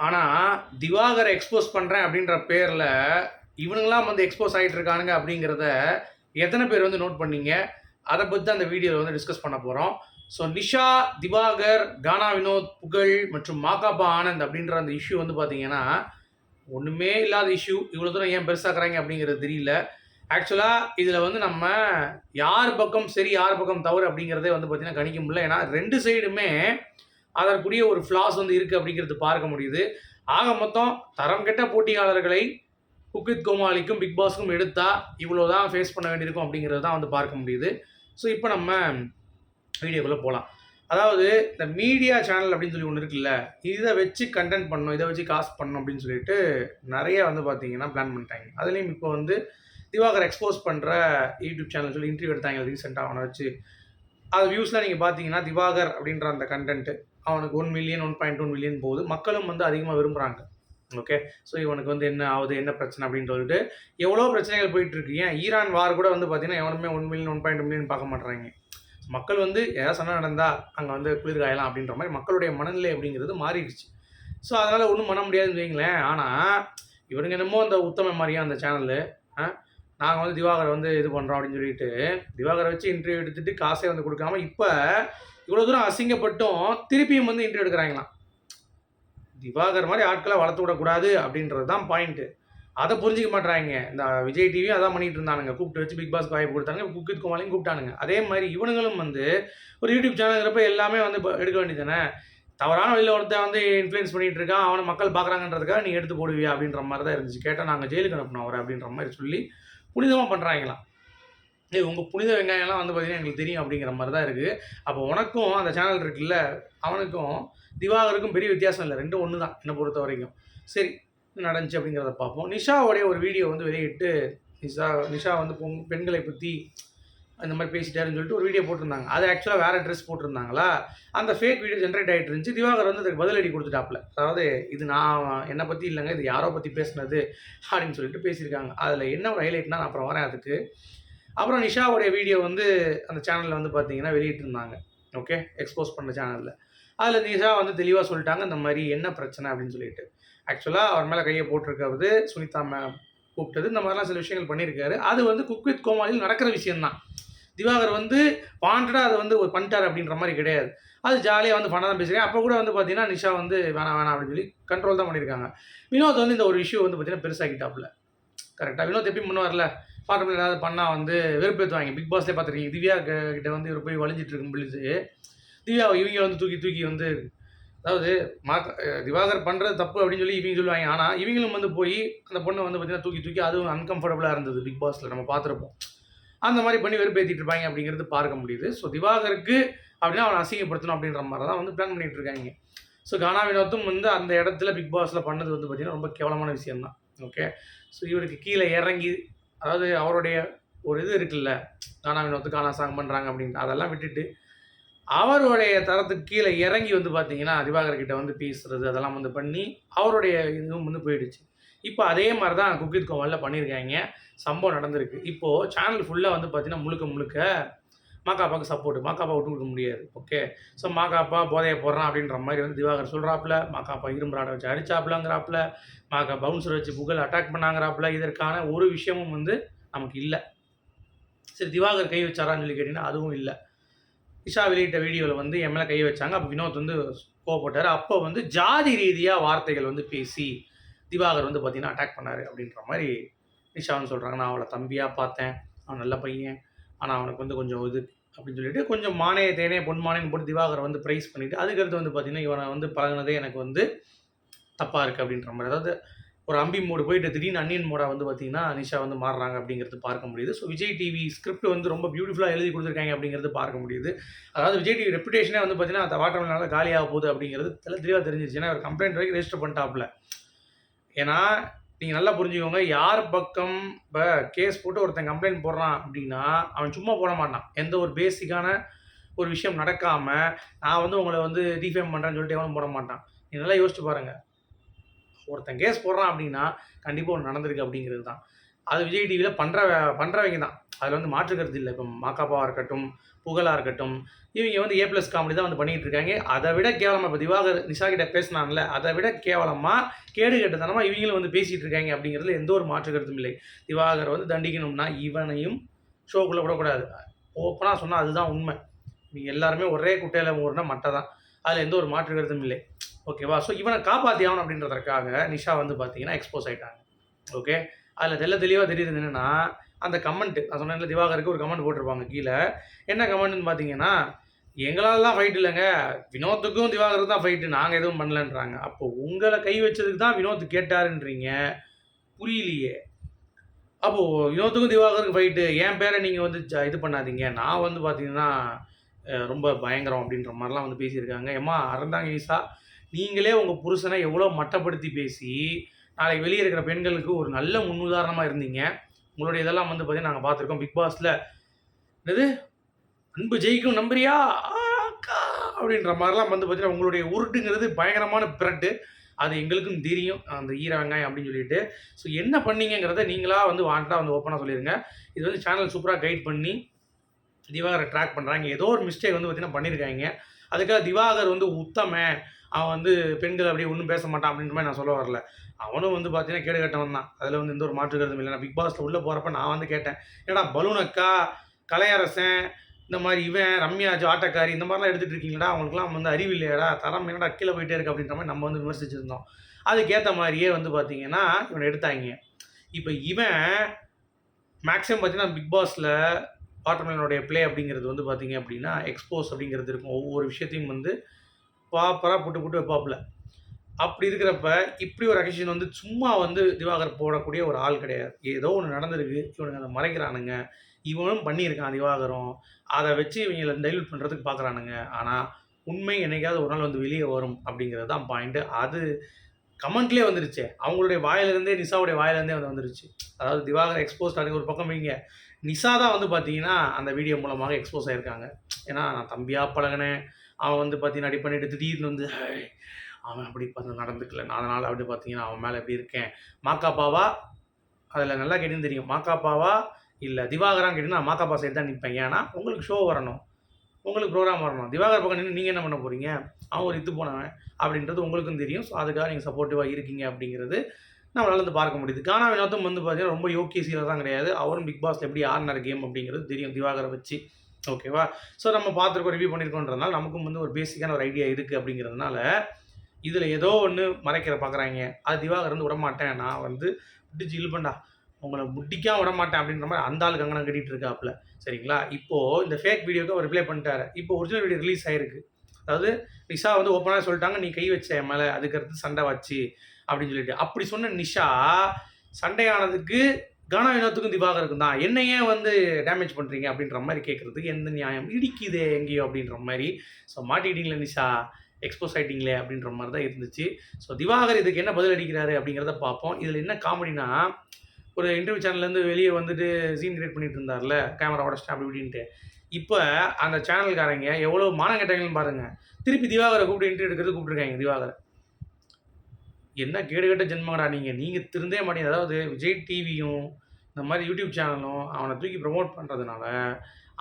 ஆனால் திவாகரை எக்ஸ்போஸ் பண்ணுறேன் அப்படின்ற பேரில் இவனுங்களாம் வந்து எக்ஸ்போஸ் ஆகிட்டு இருக்கானுங்க அப்படிங்கிறத எத்தனை பேர் வந்து நோட் பண்ணீங்க? அதை பற்றி தான் அந்த வீடியோவில் வந்து டிஸ்கஸ் பண்ண போகிறோம். ஸோ நிஷா, திவாகர், கானா வினோத், புகழ் மற்றும் மாகாபா ஆனந்த் அப்படின்ற அந்த இஷ்யூ வந்து பார்த்தீங்கன்னா ஒன்றுமே இல்லாத இஷ்யூ. இவ்வளோ தூரம் ஏன் பெருசாக்குறாங்க அப்படிங்கிறது தெரியல. ஆக்சுவலாக இதில் வந்து நம்ம யார் பக்கம் சரி யார் பக்கம் தவறு அப்படிங்கிறதே வந்து பார்த்தீங்கன்னா கணிக்க முடியல. ஏன்னா 2 சைடுமே அதற்குரிய ஒரு ஃப்ளாஸ் வந்து இருக்குது அப்படிங்கிறது பார்க்க முடியுது. ஆக மொத்தம் தரம் கெட்ட போட்டியாளர்களை குக் வித் கோமாளிக்கும் பிக் பாஸ்க்கும் எடுத்தால் இவ்வளோ தான் ஃபேஸ் பண்ண வேண்டியிருக்கும் அப்படிங்கிறது தான் வந்து பார்க்க முடியுது. ஸோ இப்போ நம்ம வீடியோக்குள்ளே போகலாம். அதாவது இந்த மீடியா சேனல் அப்படின்னு சொல்லி ஒன்று இருக்குல்ல, இதை வச்சு கண்டென்ட் பண்ணணும், இதை வச்சு காசு பண்ணணும் அப்படின்னு சொல்லிட்டு நிறைய வந்து பார்த்தீங்கன்னா பிளான் பண்ணிட்டாங்க. அதுலேயும் இப்போ வந்து திவாகர் எக்ஸ்போஸ் பண்ணுற யூடியூப் சேனல் சொல்லி இன்டர்வியூ எடுத்தாங்க ரீசெண்டாக அவனை வச்சு. அது வியூஸ்லாம் நீங்கள் பார்த்தீங்கன்னா திவாகர் அப்படின்ற அந்த கண்டென்ட்டு அவனுக்கு 1 மில்லியன் 1.1 மில்லியன் போகுது. மக்களும் வந்து அதிகமாக விரும்புகிறாங்க. ஓகே, ஸோ இவனுக்கு வந்து என்ன ஆகுது, என்ன பிரச்சனை அப்படின்னு சொல்லிட்டு எவ்வளோ பிரச்சனைகள் போயிட்டுருக்கு. ஏன் ஈரான் வார் கூட வந்து பார்த்தீங்கன்னா எவனுமே 1 மில்லியன் 1.2 மில்லியன் பார்க்க மாட்றாங்க. மக்கள் வந்து ஏதாவது சண்டை நடந்தால் அங்கே வந்து குளிர் காயலாம் அப்படின்ற மாதிரி மக்களுடைய மனநிலை அப்படிங்கிறது மாறிடுச்சு. ஸோ அதனால் ஒன்றும் பண்ண முடியாதுன்னு வைங்களேன். ஆனால் இவனுங்க என்னமோ அந்த உத்தம மாதிரியா அந்த சேனலு நாங்கள் வந்து திவாகரை வந்து இது பண்ணுறோம் அப்படின்னு சொல்லிட்டு திவாகரை வச்சு இன்டர்வியூ எடுத்துகிட்டு காசே வந்து கொடுக்காம இப்போ இவ்வளோ தூரம் அசிங்கப்பட்டும் திருப்பியும் வந்து இன்டர்வியூ எடுக்கிறாங்களாம். திவாகர் மாதிரி ஆட்களை வளர்த்து விடக்கூடாது அப்படின்றது தான் பாயிண்ட்டு. அதை புரிஞ்சிக்க மாட்டாங்க. இந்த விஜய் டிவியும் அதான் பண்ணிட்டு இருந்தானுங்க. கூப்பிட்டு வச்சு பிக் பாஸ்க்கு வாய்ப்பு கொடுத்தாங்க. குக் வித் கோமாளியும் கூப்பிட்டானுங்க. அதே மாதிரி இவனுங்களும் வந்து ஒரு யூடியூப் சேனலுங்கிறப்ப எல்லாமே வந்து எடுக்க வேண்டியது தானே. தவறான வழியில் ஒருத்தன் வந்து இன்ஃப்ளூயன்ஸ் பண்ணிகிட்டு இருக்கான், அவனை மக்கள் பார்க்குறாங்கன்றதுக்காக நீ எடுத்து போடுவியா அப்படின்ற மாதிரி தான் இருந்துச்சு. கேட்டால் நாங்கள் ஜெயிலுக்கு அனுப்பினோம் அவரை அப்படின்ற மாதிரி சொல்லி புனிதமாக பண்ணுறாங்களாம். உங்கள் புனித வெங்காயம்லாம் வந்து பார்த்தீங்கன்னா எங்களுக்கு தெரியும் அப்படிங்கிற மாதிரி தான் இருக்குது. அப்போ உனக்கும் அந்த சேனல் இருக்குல்ல, அவனுக்கும் திவாகருக்கும் பெரிய வித்தியாசம் இல்லை. 2 ஒன்று தான் என்னை பொறுத்த வரைக்கும். சரி, நடந்துச்சு அப்படிங்கிறத பார்ப்போம். நிஷாவுடைய ஒரு வீடியோ வந்து வெளியிட்டு நிஷா வந்து பெண்களை பற்றி அந்த மாதிரி பேசிட்டாருன்னு சொல்லிட்டு ஒரு வீடியோ போட்டிருந்தாங்க. அது ஆக்சுவலாக வேறு ட்ரெஸ் போட்டிருந்தாங்களா, அந்த ஃபேக் வீடியோ ஜென்ரேட் ஆகிட்டு இருந்துச்சு. திவாகர் வந்து அதுக்கு பதிலடி கொடுத்துட்டாப்புல. அதாவது இது நான் என்னை பற்றி இல்லைங்க, இது யாரோ பற்றி பேசுனது அப்படின்னு சொல்லிட்டு பேசியிருக்காங்க. அதில் என்ன ஒரு ஹைலைட்னா நான் அப்புறம் வரேன் அதுக்கு. அப்புறம் நிஷாவுடைய வீடியோ வந்து அந்த சேனலில் வந்து பார்த்தீங்கன்னா வெளியிட்டிருந்தாங்க. ஓகே, எக்ஸ்போஸ் பண்ண சேனலில். அதில் நிஷா வந்து தெளிவாக சொல்லிட்டாங்க இந்த மாதிரி என்ன பிரச்சனை அப்படின்னு சொல்லிட்டு. ஆக்சுவலாக அவர் மேலே கையை போட்டிருக்கிறது சுனிதா மேம் கூப்பிட்டது, இந்த மாதிரிலாம் சில விஷயங்கள் பண்ணியிருக்காரு. அது வந்து குக் வித் கோமாளியில் நடக்கிற விஷயம்தான். திவாகர் வந்து வாண்டடாக அதை வந்து ஒரு பண்ணிட்டார் அப்படின்ற மாதிரி கிடையாது. அது ஜாலியாக வந்து ஃபன்னாக தான் பேசுகிறேன். அப்போ கூட வந்து பார்த்தீங்கன்னா நிஷா வந்து வேணாம் அப்படின்னு சொல்லி கண்ட்ரோல் தான் பண்ணியிருக்காங்க. வினோத் வந்து இந்த ஒரு இஷ்யூ வந்து பார்த்தீங்கன்னா பெருசாகிட்டாப்புல. கரெக்டாக வினோத் எப்பயும் பண்ணுவார்ல, ஃபார்மல் ஏதாவது பண்ணால் வந்து வெறுப்பேற்றுவாங்க. பிக் பாஸ்லேயே பார்த்துருக்கீங்க. திவ்யா கிட்ட வந்து இவர் போய் வலிஞ்சிட்டு இருக்கும் பொழுது திவ்யா இவங்க வந்து தூக்கி வந்து அதாவது திவாகர் பண்ணுறது தப்பு அப்படின்னு சொல்லி இவங்க சொல்லுவாங்க. ஆனால் இவங்களும் வந்து போய் அந்த பொண்ணை வந்து பார்த்தீங்கன்னா தூக்கி அதுவும் அன்கம்ஃபர்டபுளாக இருந்தது. பிக் பாஸில் நம்ம பார்த்துருப்போம். அந்த மாதிரி பண்ணி வெறுப்பேற்றிட்டு இருப்பாங்க அப்படிங்கிறது பார்க்க முடியுது. ஸோ திவாகருக்கு அப்படின்னா அவனை அசிங்கப்படுத்தணும் அப்படின்ற மாதிரி தான் வந்து பிளான் பண்ணிகிட்டு இருக்காங்க. ஸோ கானா வினோத்தும் வந்து அந்த இடத்துல பிக் பாஸில் பண்ணது வந்து பார்த்திங்கன்னா ரொம்ப கேவலமான விஷயம்தான். ஓகே, ஸோ இவருக்கு கீழே இறங்கி அதாவது அவருடைய ஒரு இது இருக்குல்ல, கானா வினோத்து கானா சாங் பண்ணுறாங்க அப்படின்ட்டு அதெல்லாம் விட்டுட்டு அவருடைய தரத்துக்கு கீழே இறங்கி வந்து பார்த்தீங்கன்னா திவாகர்கிட்ட வந்து பேசுகிறது அதெல்லாம் வந்து பண்ணி அவருடைய இதுவும் வந்து போயிடுச்சு. இப்போ அதே மாதிரி தான் குக் வித் கோமாளியில் பண்ணியிருக்காங்க. சம்பவம் நடந்திருக்கு. இப்போது சேனல் ஃபுல்லாக வந்து பார்த்தீங்கன்னா முழுக்க மாகாப்பாவுக்கு சப்போர்ட்டு. மாகாப்பா விட்டு கொடுக்க முடியாது. ஓகே, ஸோ மாகாப்பா போதையை போடுறான் அப்படின்ற மாதிரி வந்து திவாகர் சொல்கிறாப்புல. மாகாப்பா இரும்பு ராடை வச்சு அடிச்சாப்புலங்கிறாப்புல. பவுன்சர் வச்சு புகழ் அட்டாக் பண்ணாங்கிறாப்புல. இதற்கான ஒரு விஷயமும் வந்து நமக்கு இல்லை. சரி, திவாகர் கை வச்சாரான்னு சொல்லி கேட்டிங்கன்னா அதுவும் இல்லை. நிஷா வெளியிட்ட வீடியோவில் வந்து என் மேலே கை வச்சாங்க. அப்போ வினோத் வந்து கோவப்பட்டார். அப்போ வந்து ஜாதி ரீதியாக வார்த்தைகள் வந்து பேசி திவாகர் வந்து பார்த்திங்கன்னா அட்டாக் பண்ணார் அப்படின்ற மாதிரி நிஷா வந்து சொல்கிறாங்க. நான் அவளை தம்பியாக பார்த்தேன், அவன் நல்ல பையன், ஆனால் அவனுக்கு வந்து கொஞ்சம் இது அப்படின்னு சொல்லிட்டு கொஞ்சம் மானே தேனே பொன்மானேன்னு போட்டு திவாகரை வந்து ப்ரைஸ் பண்ணிவிட்டு அதுக்கடுத்து வந்து பார்த்திங்கன்னா இவனை வந்து பழகினதே எனக்கு வந்து தப்பாக இருக்குது அப்படின்ற மாதிரி. அதாவது ஒரு அம்பி மோடு போயிட்டு திடீர்னு அன்னியன் மோடாக வந்து பார்த்திங்கன்னா நிஷா வந்து மாறுறாங்க அப்படிங்கிறது பார்க்க முடியுது. ஸோ விஜய் டிவி ஸ்கிரிப்ட் வந்து ரொம்ப பியூட்டிஃபுல்லாக எழுதி கொடுத்துருக்காங்க அப்படிங்கிறது பார்க்க முடியுது. அதாவது விஜய் டிவி ரெப்புடேஷனே வந்து பார்த்திங்கன்னா அந்த வாட்டர்மெலனால காலியாக போகுது அப்படிங்கிறது தெளிவாக தெரிஞ்சிருச்சு. ஏன்னா ஒரு கம்ப்ளைண்ட் வரைக்கும் ரெஜிஸ்டர் பண்ணிட்டாப்புல. ஏன்னா நீங்கள் நல்லா புரிஞ்சுக்கோங்க, யார் பக்கம் இப்போ கேஸ் போட்டு ஒருத்தன் கம்ப்ளைண்ட் போடுறான் அப்படின்னா அவன் சும்மா போட மாட்டான். எந்த ஒரு பேசிக்கான ஒரு விஷயம் நடக்காமல் நான் வந்து உங்களை வந்து டிஃபேம் பண்ணுறேன்னு சொல்லிட்டு எவனும் போட மாட்டான். நீங்கள் நல்லா யோசிச்சு பாருங்கள். ஒருத்தன் கேஸ் போடுறான் அப்படின்னா கண்டிப்பாக ஒன்று நடந்திருக்கு அப்படிங்கிறது தான். அது விஜய் டிவியில் பண்ணுறவங்க தான். அதில் வந்து மாற்று கருத்து இல்லை. இப்போ மாக்காப்பாவாக இருக்கட்டும், புகழாக இருக்கட்டும், இவங்க வந்து A+ காமெடி தான் வந்து பண்ணிகிட்டு இருக்காங்க. அதை விட கேவலமாக இப்போ திவாகர் நிஷா கிட்ட பேசினாங்கல்ல, அதை விட கேவலமாக கேடு கெட்டத்தனமாக இவங்களும் வந்து பேசிகிட்டு இருக்காங்க அப்படிங்கிறதுல எந்த ஒரு மாற்று கருத்தும் இல்லை. திவாகர் வந்து தண்டிக்கணும்னா இவனையும் ஷோக்குள்ளே விடக்கூடாது. ஓப்பனாக சொன்னால் அதுதான் உண்மை. நீங்கள் எல்லாருமே ஒரே குட்டையில் ஊறினா மட்டை தான். அதில் எந்த ஒரு மாற்று கருத்தும் இல்லை. ஓகேவா? ஸோ இவனை காப்பாற்றி ஆகணும் அப்படின்றதுக்காக நிஷா வந்து பார்த்தீங்கன்னா எக்ஸ்போஸ் ஆகிட்டாங்க. ஓகே, அதில் தெளிவாக தெரியுது என்னென்னா, அந்த கமெண்ட்டு நான் சொன்னேன்ல, திவாகருக்கு ஒரு கமெண்ட் போட்டிருப்பாங்க கீழே. என்ன கமெண்ட்னு பார்த்தீங்கன்னா, எங்களாலலாம் ஃபைட் இல்லைங்க, வினோத்துக்கும் திவாகருக்கு தான் ஃபைட்டு, நாங்கள் எதுவும் பண்ணலன்றாங்க. அப்போ உங்களை கை வச்சதுக்கு தான் வினோத் கேட்டாருன்றீங்க, புரியலையே. அப்போது வினோத்துக்கும் திவாகருக்கு ஃபைட்டு, என் பேரை நீங்கள் வந்து இது பண்ணாதீங்க, நான் வந்து பார்த்தீங்கன்னா ரொம்ப பயங்கரம் அப்படின்ற மாதிரிலாம் வந்து பேசியிருக்காங்க. ஏம்மா அறந்தாங்க ஈசா, நீங்களே உங்கள் புருஷனை எவ்வளோ மட்டப்படுத்தி பேசி நாளைக்கு வெளியே இருக்கிற பெண்களுக்கு ஒரு நல்ல முன்னுதாரணமாக இருந்தீங்க. உங்களுடைய இதெல்லாம் வந்து பார்த்தீங்கன்னா நாங்கள் பார்த்துருக்கோம். பிக் பாஸில் என்னது அன்பு ஜெயிக்கும் நம்புறியா அக்கா அப்படின்ற மாதிரிலாம் வந்து பார்த்தீங்கன்னா உங்களுடைய உருட்டுங்கிறது பயங்கரமான பிரட்டு. அது எங்களுக்கும் தெரியும், அந்த ஈர வெங்காயம் அப்படின்னு சொல்லிட்டு. ஸோ என்ன பண்ணீங்கிறத நீங்களாக வந்து வாண்டடாக வந்து ஓப்பனாக சொல்லிடுங்க. இது வந்து சேனல் சூப்பராக கைட் பண்ணி திவாகரை ட்ராக் பண்ணுறாங்க. ஏதோ ஒரு மிஸ்டேக் வந்து பார்த்தீங்கன்னா பண்ணியிருக்காங்க. அதுக்காக திவாகர் வந்து உத்தமன், அவன் வந்து பெண்கள் அப்படியே ஒன்றும் பேச மாட்டான் அப்படின்ற மாதிரி நான் சொல்ல வரல. அவனும் வந்து பார்த்தீங்கன்னா கேடு கட்டவன் தான். அதில் வந்து எந்த ஒரு மாற்று கருத்தும் இல்லை. நான் பிக் பாஸில் உள்ளே போகிறப்ப நான் வந்து கேட்டேன், ஏன்னா பலூன் அக்கா, கலையரசன், இந்த மாதிரி இவன் ரம்யா ஆட்டக்காரி இந்த மாதிரிலாம் எடுத்துகிட்டு இருக்கீங்களா, அவங்களுக்குலாம் வந்து அறிவு இல்லையாடா, தரம் என்னடா கீழே போயிட்டே இருக்கு அப்படின்ற மாதிரி நம்ம வந்து விமர்சிச்சிருந்தோம். அதுக்கேற்ற மாதிரியே வந்து பார்த்தீங்கன்னா இவனை எடுத்தாங்க. இப்போ இவன் மேக்ஸிமம் பார்த்தீங்கன்னா பிக் பாஸில் வாட்டர்மெலனுடைய ப்ளே அப்படிங்கிறது வந்து பார்த்தீங்க அப்படின்னா எக்ஸ்போஸ் அப்படிங்கிறது இருக்கும். ஒவ்வொரு விஷயத்தையும் வந்து ப்ராப்பராக புட்டு வைப்பாப்புல. அப்படி இருக்கிறப்ப இப்படி ஒரு அகேஷன் வந்து சும்மா வந்து திவாகர் போடக்கூடிய ஒரு ஆள் கிடையாது. ஏதோ ஒன்று நடந்திருக்கு, இவனுங்க அதை மறைக்கிறானுங்க. இவனும் பண்ணியிருக்கான் திவாகரும். அதை வச்சு இவங்களை டைல்யூட் பண்ணுறதுக்கு பார்க்குறானுங்க. ஆனால் உண்மை என்னைக்காவது ஒரு நாள் வந்து வெளியே வரும் அப்படிங்கிறது தான் பாயிண்ட்டு. அது கமெண்ட்லேயே வந்துருச்சு. அவங்களுடைய வாயிலிருந்தே, நிஷாவுடைய வாயிலேருந்தே வந்து வந்துருச்சு. அதாவது திவாகர் எக்ஸ்போஸ் ஆகி ஒரு பக்கம் வைங்க, நிஷா தான் வந்து பார்த்தீங்கன்னா அந்த வீடியோ மூலமாக எக்ஸ்போஸ் ஆகியிருக்காங்க. ஏன்னா நான் தம்பியாக பழகினேன், அவன் வந்து பார்த்தீங்கன்னா அடி பண்ணிட்டு திடீர்னு வந்து அவன் அப்படி பார்த்து நடந்துக்கல, நான் அதனால் அப்படி பார்த்தீங்கன்னா அவன் மேலே எப்படி இருக்கேன், மாக்காப்பாவா அதில் நல்லா கேட்டுன்னு தெரியும், மாக்காப்பாவா இல்லை திவாகரான்னு கேட்டிங்கன்னா மாக்காப்பா சைடு தான் நிற்பேன். ஏன்னா உங்களுக்கு ஷோ வரணும், உங்களுக்கு ப்ரோக்ராம் வரணும். திவாகர் பக்கம் நின்று நீங்கள் என்ன பண்ண போகிறீங்க, அவன் ஒரு இது போனவன் அப்படின்றது உங்களுக்கும் தெரியும். ஸோ அதுக்காக நீங்கள் சப்போர்ட்டிவாக இருக்கீங்க அப்படிங்கிறது நம்மளால் வந்து பார்க்க முடியுது. கானா வினோத்தும் வந்து பார்த்தீங்கன்னா ரொம்ப யோக்கிய சீலர் தான் கிடையாது. அவரும் பிக் பாஸில் எப்படி ஆடினார் கேம் அப்படிங்கிறது தெரியும் திவாகரை வச்சு. ஓகேவா? ஸோ நம்ம பார்த்துருக்கோம், ரிவ்யூ பண்ணியிருக்கோன்றதுனால நமக்கும் வந்து ஒரு பேசிக்கான ஒரு ஐடியா இருக்குது. அப்படிங்கிறதுனால இதில் ஏதோ ஒன்று மறைக்கிற பார்க்குறாங்க. அது திவாகர் வந்து விடமாட்டேன், நான் வந்து பிடிச்சி இழுப்பேன்டா, உங்களை முட்டிக்காம விடமாட்டேன் அப்படின்ற மாதிரி அந்த ஆளுக்கு அங்கே கட்டிகிட்டு இருக்காப்புல. சரிங்களா? இப்போது இந்த ஃபேக் வீடியோக்கு அவர் ரிப்ளை பண்ணிட்டாரு. இப்போ ஒரிஜினல் வீடியோ ரிலீஸ் ஆகிருக்கு. அதாவது நிஷா வந்து ஓப்பனாக சொல்லிட்டாங்க, நீ கை வச்ச என் மேலே, அதுக்கடுத்து சண்டை வச்சு அப்படின்னு சொல்லிட்டு. அப்படி சொன்ன நிஷா சண்டையானதுக்கு கானா வினோத்துக்கும் திவாகருக்கும் தான், என்ன ஏன் வந்து டேமேஜ் பண்ணுறீங்க அப்படின்ற மாதிரி கேட்குறதுக்கு எந்த நியாயம் இடிக்குதே எங்கேயோ அப்படின்ற மாதிரி. ஸோ மாட்டிக்கிட்டீங்களே நிஷா, எக்ஸ்போஸ் ஆகிட்டீங்களே அப்படின்ற மாதிரி தான் இருந்துச்சு. ஸோ திவாகர் இதுக்கு என்ன பதில் அடிக்கிறாரு அப்படிங்கிறத பார்ப்போம். இதில் என்ன காமெடினா, ஒரு இன்டர்வியூ சேனல்லேருந்து வெளியே வந்துட்டு சீன் கிரியேட் பண்ணிட்டு இருந்தார்ல, கேமரா உடச்சிட்டேன் அப்படி இப்படின்ட்டு. இப்போ அந்த சேனல்காரங்க எவ்வளோ மானம் கேட்டாங்கன்னு பாருங்கள். திருப்பி திவாகரை கூப்பிட்டு இன்டர்வியூ எடுக்கிறது கூப்பிட்டுருக்காங்க திவாகரை. என்ன கேடுகட்ட ஜென்மங்கடா நீங்கள் திருந்தே மாட்டீங்க. அதாவது விஜய் டிவியும் இந்த மாதிரி யூடியூப் சேனலும் அவனை தூக்கி ப்ரமோட் பண்ணுறதுனால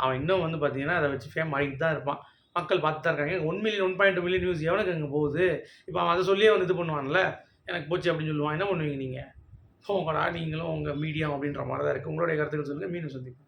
அவன் இன்னும் வந்து பார்த்தீங்கன்னா அதை வச்சு ஃபேம் ஆகிட்டு தான் இருப்பான். மக்கள் பார்த்து தான் இருக்காங்க. 1 மில்லியன் 1.2 மில்லியன் வியூஸ் எவனுக்கு அங்கே போகுது? இப்போ அவன் அதை சொல்லியே வந்து இது பண்ணுவான்ல, எனக்கு போச்சு அப்படின்னு சொல்லுவான். என்ன பண்ணுவீங்க நீங்கள்? போங்கடா நீங்களும் உங்கள் மீடியம் அப்படின்ற மாதிரி தான் இருக்குது. உங்களுடைய கருத்துக்கள் சொல்லுங்கள். மீண்டும் சந்திப்போம்.